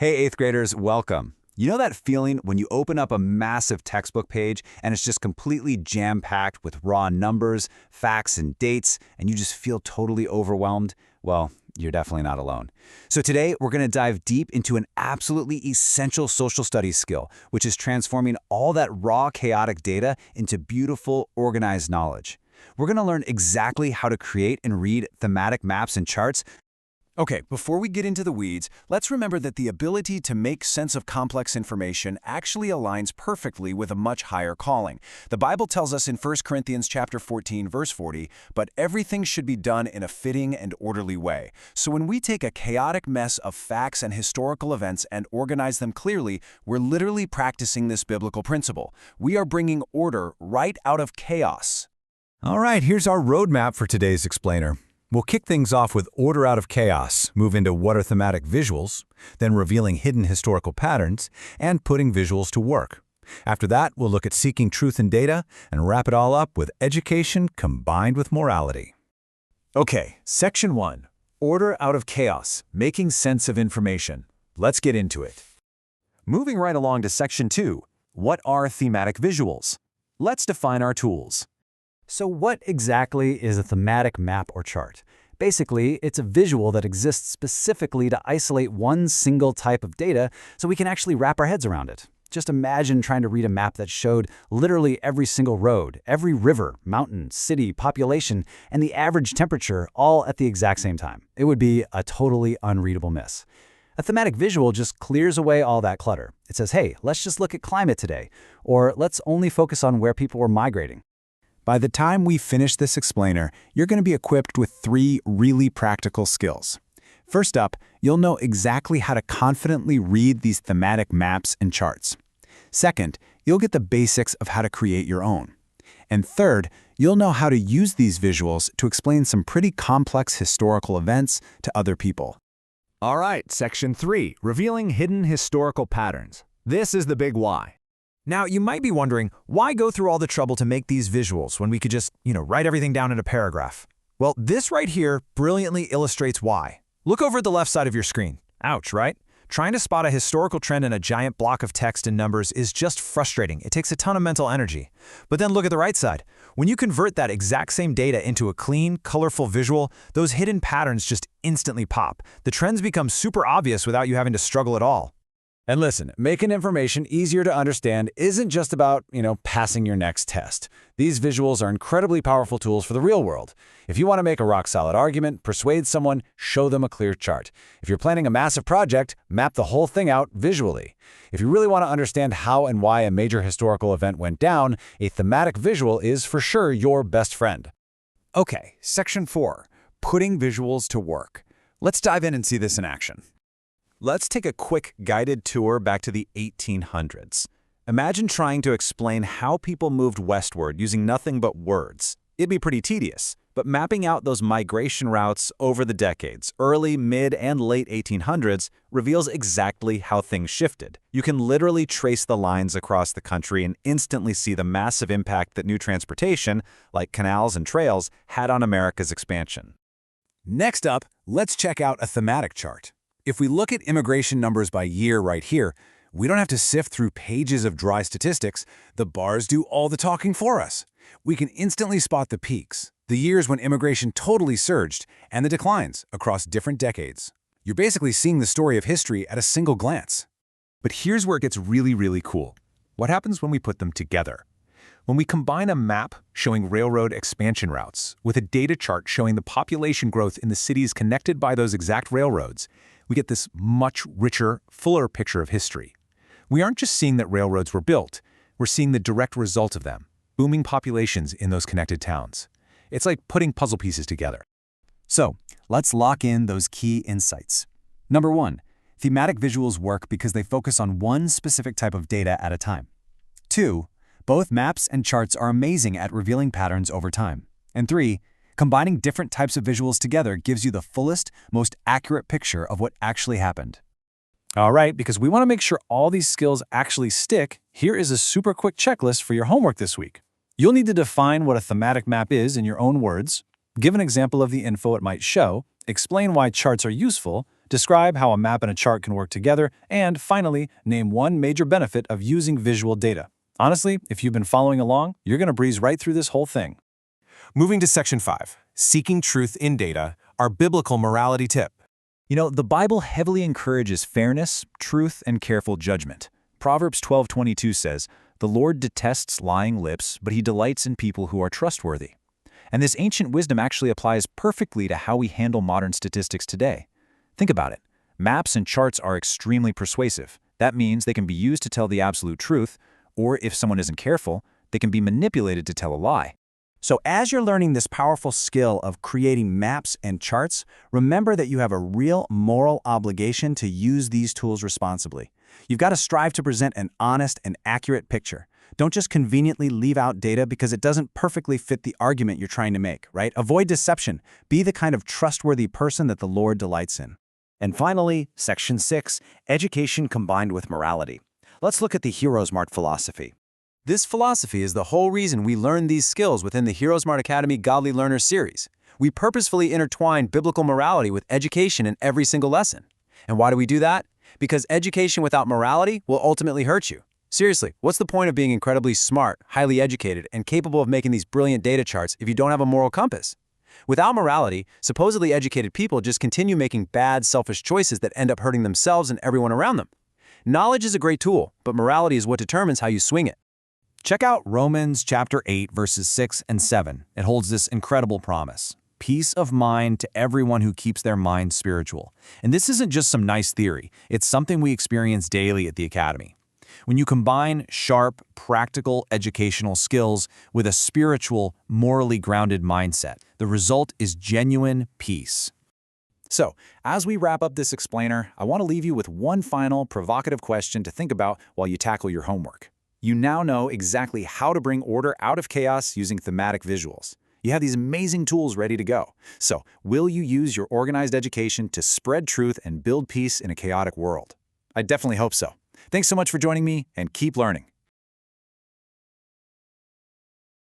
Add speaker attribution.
Speaker 1: Hey, 8th graders, welcome. You know that feeling when you open up a massive textbook page and it's just completely jam-packed with raw numbers, facts, and dates, and you just feel totally overwhelmed? Well, you're definitely not alone. So today, we're going to dive deep into an absolutely essential social studies skill, which is transforming all that raw, chaotic data into beautiful, organized knowledge. We're going to learn exactly how to create and read thematic maps and charts.
Speaker 2: Okay, before we get into the weeds, let's remember that the ability to make sense of complex information actually aligns perfectly with a much higher calling. The Bible tells us in 1 Corinthians chapter 14, verse 40, "But everything should be done in a fitting and orderly way." So when we take a chaotic mess of facts and historical events and organize them clearly, we're literally practicing this biblical principle. We are bringing order right out of chaos.
Speaker 3: All right, here's our roadmap for today's explainer. We'll kick things off with order out of chaos, move into what are thematic visuals, then revealing hidden historical patterns, and putting visuals to work. After that, we'll look at seeking truth in data and wrap it all up with education combined with morality.
Speaker 2: Okay, Section 1. Order out of chaos, making sense of information. Let's get into it. Moving right along to Section 2. What are thematic visuals? Let's define our tools.
Speaker 4: So what exactly is a thematic map or chart? Basically, it's a visual that exists specifically to isolate one single type of data so we can actually wrap our heads around it. Just imagine trying to read a map that showed literally every single road, every river, mountain, city, population, and the average temperature all at the exact same time. It would be a totally unreadable miss. A thematic visual just clears away all that clutter. It says, hey, let's just look at climate today, or let's only focus on where people were migrating.
Speaker 3: By the time we finish this explainer, you're going to be equipped with 3 really practical skills. First up, you'll know exactly how to confidently read these thematic maps and charts. Second, you'll get the basics of how to create your own. And third, you'll know how to use these visuals to explain some pretty complex historical events to other people.
Speaker 2: All right, Section 3, revealing hidden historical patterns. This is the big why. Now, you might be wondering, why go through all the trouble to make these visuals when we could just, write everything down in a paragraph? Well, this right here brilliantly illustrates why. Look over at the left side of your screen. Ouch, right? Trying to spot a historical trend in a giant block of text and numbers is just frustrating. It takes a ton of mental energy. But then look at the right side. When you convert that exact same data into a clean, colorful visual, those hidden patterns just instantly pop. The trends become super obvious without you having to struggle at all. And listen, making information easier to understand isn't just about, passing your next test. These visuals are incredibly powerful tools for the real world. If you want to make a rock-solid argument, persuade someone, show them a clear chart. If you're planning a massive project, map the whole thing out visually. If you really want to understand how and why a major historical event went down, a thematic visual is for sure your best friend. Okay, Section 4, putting visuals to work. Let's dive in and see this in action. Let's take a quick guided tour back to the 1800s. Imagine trying to explain how people moved westward using nothing but words. It'd be pretty tedious, but mapping out those migration routes over the decades, early, mid, and late 1800s, reveals exactly how things shifted. You can literally trace the lines across the country and instantly see the massive impact that new transportation, like canals and trails, had on America's expansion. Next up, let's check out a thematic chart. If we look at immigration numbers by year right here, we don't have to sift through pages of dry statistics. The bars do all the talking for us. We can instantly spot the peaks, the years when immigration totally surged, and the declines across different decades. You're basically seeing the story of history at a single glance. But here's where it gets really, really cool. What happens when we put them together? When we combine a map showing railroad expansion routes with a data chart showing the population growth in the cities connected by those exact railroads, we get this much richer, fuller picture of history. We aren't just seeing that railroads were built, we're seeing the direct result of them, booming populations in those connected towns. It's like putting puzzle pieces together.
Speaker 4: So, let's lock in those key insights. Number 1, thematic visuals work because they focus on one specific type of data at a time. 2, both maps and charts are amazing at revealing patterns over time. And 3, combining different types of visuals together gives you the fullest, most accurate picture of what actually happened.
Speaker 2: All right, because we want to make sure all these skills actually stick, here is a super quick checklist for your homework this week. You'll need to define what a thematic map is in your own words, give an example of the info it might show, explain why charts are useful,
Speaker 3: describe how a map and a chart can work together, and finally, name one major benefit of using visual data. Honestly, if you've been following along, you're going to breeze right through this whole thing.
Speaker 2: Moving to Section 5, Seeking Truth in Data, our biblical morality tip.
Speaker 3: You know, the Bible heavily encourages fairness, truth, and careful judgment. Proverbs 12:22 says, "The Lord detests lying lips, but he delights in people who are trustworthy." And this ancient wisdom actually applies perfectly to how we handle modern statistics today. Think about it. Maps and charts are extremely persuasive. That means they can be used to tell the absolute truth, or if someone isn't careful, they can be manipulated to tell a lie. So as you're learning this powerful skill of creating maps and charts, remember that you have a real moral obligation to use these tools responsibly. You've got to strive to present an honest and accurate picture. Don't just conveniently leave out data because it doesn't perfectly fit the argument you're trying to make, right? Avoid deception. Be the kind of trustworthy person that the Lord delights in.
Speaker 4: And finally, Section 6, Education Combined with Morality. Let's look at the Hero Smart philosophy. This philosophy is the whole reason we learn these skills within the Hero Smart Academy Godly Learners series. We purposefully intertwine biblical morality with education in every single lesson. And why do we do that? Because education without morality will ultimately hurt you. Seriously, what's the point of being incredibly smart, highly educated, and capable of making these brilliant data charts if you don't have a moral compass? Without morality, supposedly educated people just continue making bad, selfish choices that end up hurting themselves and everyone around them. Knowledge is a great tool, but morality is what determines how you swing it.
Speaker 3: Check out Romans chapter 8, verses 6 and 7. It holds this incredible promise. Peace of mind to everyone who keeps their mind spiritual. And this isn't just some nice theory. It's something we experience daily at the Academy. When you combine sharp, practical educational skills with a spiritual, morally grounded mindset, the result is genuine peace. So, as we wrap up this explainer, I want to leave you with one final provocative question to think about while you tackle your homework. You now know exactly how to bring order out of chaos using thematic visuals. You have these amazing tools ready to go. So, will you use your organized education to spread truth and build peace in a chaotic world? I definitely hope so. Thanks so much for joining me, and keep learning.